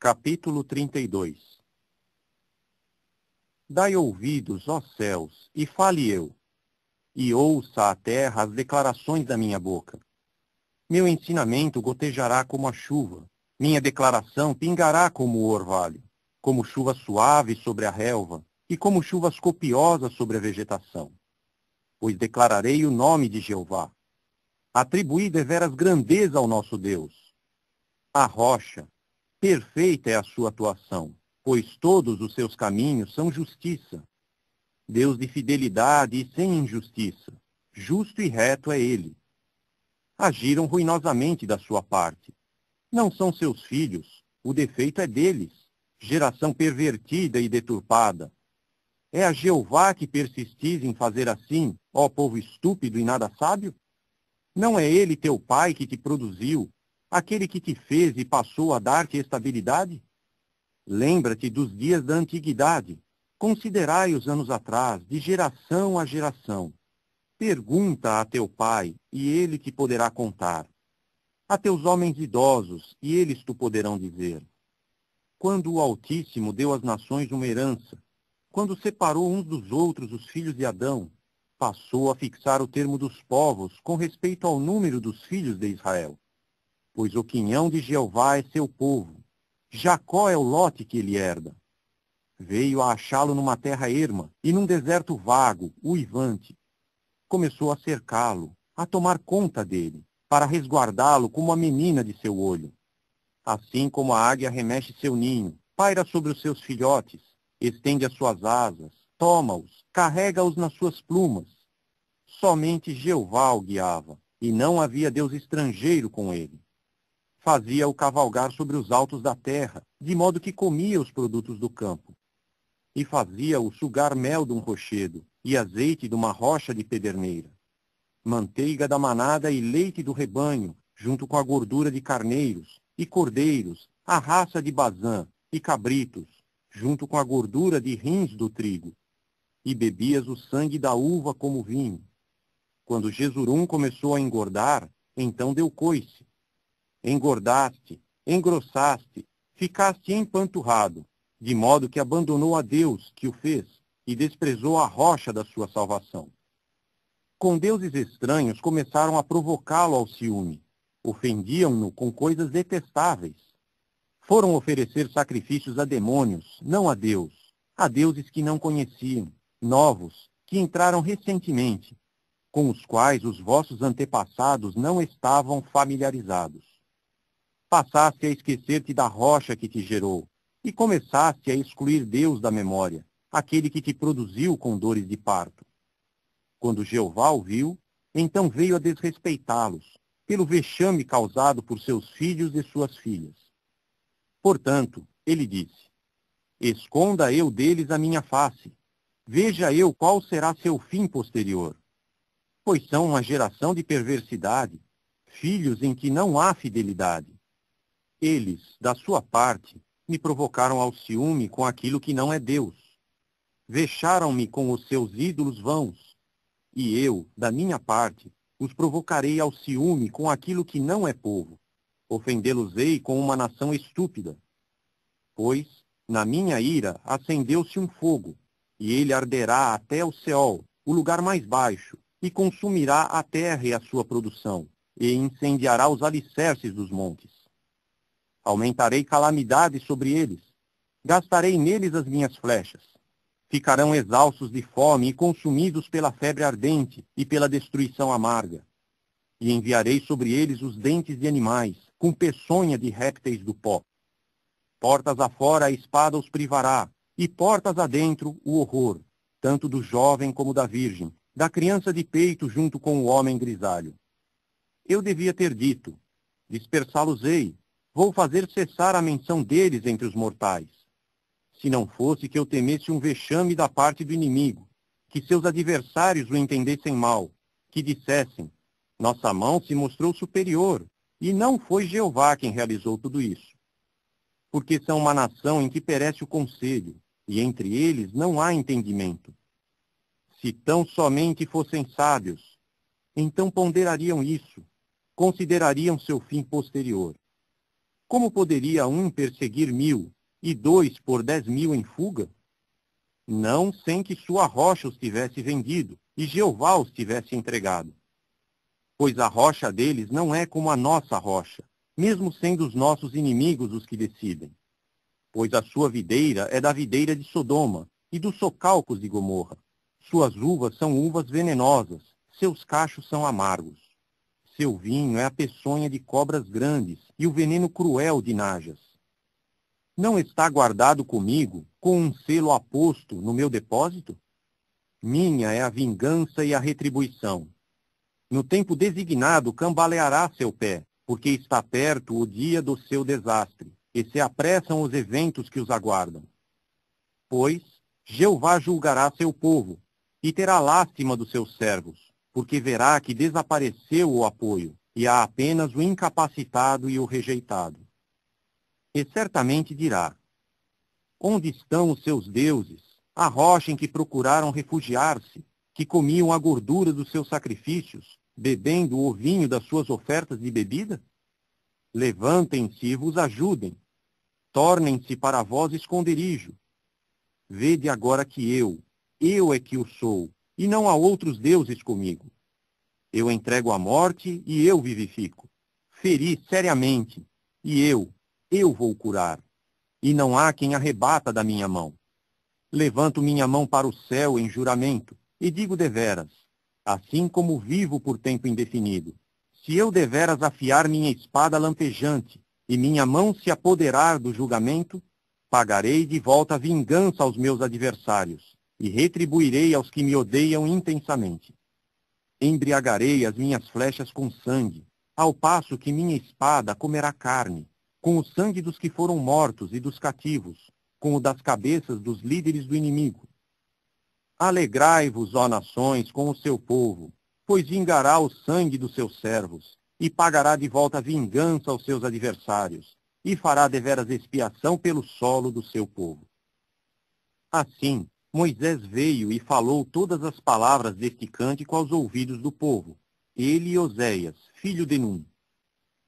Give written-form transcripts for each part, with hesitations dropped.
Capítulo 32. Dai ouvidos, ó céus, e fale eu, e ouça a terra as declarações da minha boca. Meu ensinamento gotejará como a chuva, minha declaração pingará como o orvalho, como chuva suave sobre a relva, e como chuvas copiosas sobre a vegetação. Pois declararei o nome de Jeová. Atribuí deveras grandeza ao nosso Deus. A rocha, perfeita é a sua atuação, pois todos os seus caminhos são justiça. Deus de fidelidade e sem injustiça, justo e reto é ele. Agiram ruinosamente da sua parte. Não são seus filhos, o defeito é deles, geração pervertida e deturpada. É a Jeová que persistis em fazer assim, ó povo estúpido e nada sábio? Não é ele teu pai que te produziu, aquele que te fez e passou a dar-te estabilidade? Lembra-te dos dias da antiguidade. Considerai os anos atrás, de geração a geração. Pergunta a teu pai, e ele te poderá contar. A teus homens idosos, e eles te poderão dizer. Quando o Altíssimo deu às nações uma herança, quando separou uns dos outros os filhos de Adão, passou a fixar o termo dos povos com respeito ao número dos filhos de Israel. Pois o quinhão de Jeová é seu povo. Jacó é o lote que ele herda. Veio a achá-lo numa terra erma e num deserto vago, uivante. Começou a cercá-lo, a tomar conta dele, para resguardá-lo como a menina de seu olho. Assim como a águia remexe seu ninho, paira sobre os seus filhotes, estende as suas asas, toma-os, carrega-os nas suas plumas. Somente Jeová o guiava, e não havia Deus estrangeiro com ele. Fazia-o cavalgar sobre os altos da terra, de modo que comia os produtos do campo. E fazia-o sugar mel de um rochedo, e azeite de uma rocha de pederneira. Manteiga da manada e leite do rebanho, junto com a gordura de carneiros, e cordeiros, a raça de Bazã, e cabritos, junto com a gordura de rins do trigo. E bebias o sangue da uva como vinho. Quando Jesurum começou a engordar, então deu coice. Engordaste, engrossaste, ficaste empanturrado, de modo que abandonou a Deus, que o fez, e desprezou a rocha da sua salvação. Com deuses estranhos começaram a provocá-lo ao ciúme. Ofendiam-no com coisas detestáveis. Foram oferecer sacrifícios a demônios, não a Deus, a deuses que não conheciam, novos, que entraram recentemente, com os quais os vossos antepassados não estavam familiarizados. Passaste a esquecer-te da rocha que te gerou, e começaste a excluir Deus da memória, aquele que te produziu com dores de parto. Quando Jeová o viu, então veio a desrespeitá-los, pelo vexame causado por seus filhos e suas filhas. Portanto, ele disse, esconda eu deles a minha face, veja eu qual será seu fim posterior. Pois são uma geração de perversidade, filhos em que não há fidelidade. Eles, da sua parte, me provocaram ao ciúme com aquilo que não é Deus. Vexaram-me com os seus ídolos vãos. E eu, da minha parte, os provocarei ao ciúme com aquilo que não é povo. Ofendê-los-ei com uma nação estúpida. Pois, na minha ira, acendeu-se um fogo, e ele arderá até o Seol, o lugar mais baixo, e consumirá a terra e a sua produção, e incendiará os alicerces dos montes. Aumentarei calamidade sobre eles, gastarei neles as minhas flechas. Ficarão exaustos de fome e consumidos pela febre ardente e pela destruição amarga. E enviarei sobre eles os dentes de animais, com peçonha de répteis do pó. Portas afora a espada os privará, e portas adentro o horror, tanto do jovem como da virgem, da criança de peito junto com o homem grisalho. Eu devia ter dito, dispersá-los-ei, vou fazer cessar a menção deles entre os mortais. Se não fosse que eu temesse um vexame da parte do inimigo, que seus adversários o entendessem mal, que dissessem, nossa mão se mostrou superior, e não foi Jeová quem realizou tudo isso. Porque são uma nação em que perece o conselho, e entre eles não há entendimento. Se tão somente fossem sábios, então ponderariam isso, considerariam seu fim posterior. Como poderia um perseguir 1000 e 2 pôr 10.000 em fuga? Não sem que sua rocha os tivesse vendido e Jeová os tivesse entregado. Pois a rocha deles não é como a nossa rocha, mesmo sendo os nossos inimigos os que decidem. Pois a sua videira é da videira de Sodoma e dos socalcos de Gomorra. Suas uvas são uvas venenosas, seus cachos são amargos. Seu vinho é a peçonha de cobras grandes e o veneno cruel de najas. Não está guardado comigo, com um selo aposto no meu depósito? Minha é a vingança e a retribuição. No tempo designado cambaleará seu pé, porque está perto o dia do seu desastre, e se apressam os eventos que os aguardam. Pois Jeová julgará seu povo, e terá lástima dos seus servos, porque verá que desapareceu o apoio, e há apenas o incapacitado e o rejeitado. E certamente dirá: onde estão os seus deuses, a rocha em que procuraram refugiar-se, que comiam a gordura dos seus sacrifícios, bebendo o vinho das suas ofertas de bebida? Levantem-se e vos ajudem. Tornem-se para vós esconderijo. Vede agora que eu é que o sou, e não há outros deuses comigo. Eu entrego a morte e eu vivifico. Feri seriamente, e eu vou curar. E não há quem arrebata da minha mão. Levanto minha mão para o céu em juramento, e digo deveras, assim como vivo por tempo indefinido. Se eu deveras afiar minha espada lampejante, e minha mão se apoderar do julgamento, pagarei de volta a vingança aos meus adversários, e retribuirei aos que me odeiam intensamente. Embriagarei as minhas flechas com sangue, ao passo que minha espada comerá carne, com o sangue dos que foram mortos e dos cativos, com o das cabeças dos líderes do inimigo. Alegrai-vos, ó nações, com o seu povo, pois vingará o sangue dos seus servos, e pagará de volta vingança aos seus adversários, e fará deveras expiação pelo solo do seu povo. Assim, Moisés veio e falou todas as palavras deste cântico aos ouvidos do povo, ele e Oséias, filho de Num.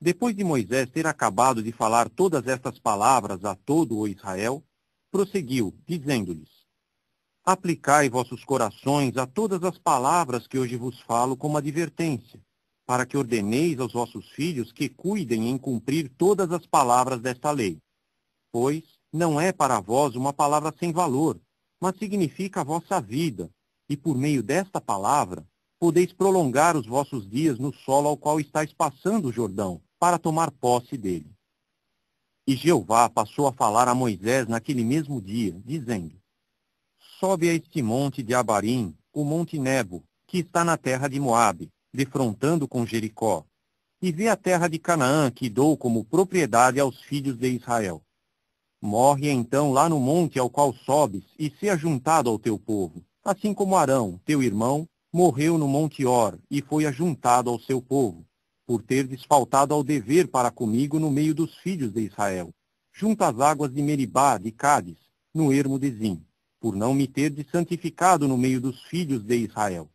Depois de Moisés ter acabado de falar todas estas palavras a todo o Israel, prosseguiu, dizendo-lhes: aplicai vossos corações a todas as palavras que hoje vos falo como advertência, para que ordeneis aos vossos filhos que cuidem em cumprir todas as palavras desta lei. Pois não é para vós uma palavra sem valor, mas significa a vossa vida, e por meio desta palavra podeis prolongar os vossos dias no solo ao qual estáis passando o Jordão, para tomar posse dele. E Jeová passou a falar a Moisés naquele mesmo dia, dizendo: sobe a este monte de Abarim, o monte Nebo, que está na terra de Moabe, defrontando com Jericó, e vê a terra de Canaã, que dou como propriedade aos filhos de Israel. Morre então lá no monte ao qual sobes, e seja juntado ao teu povo, assim como Arão, teu irmão, morreu no monte Or, e foi ajuntado ao seu povo, por ter desfaltado ao dever para comigo no meio dos filhos de Israel, junto às águas de Meribá, de Cádiz, no ermo de Zim, por não me ter santificado no meio dos filhos de Israel.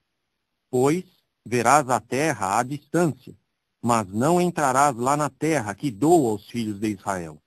Pois verás a terra à distância, mas não entrarás lá na terra que dou aos filhos de Israel.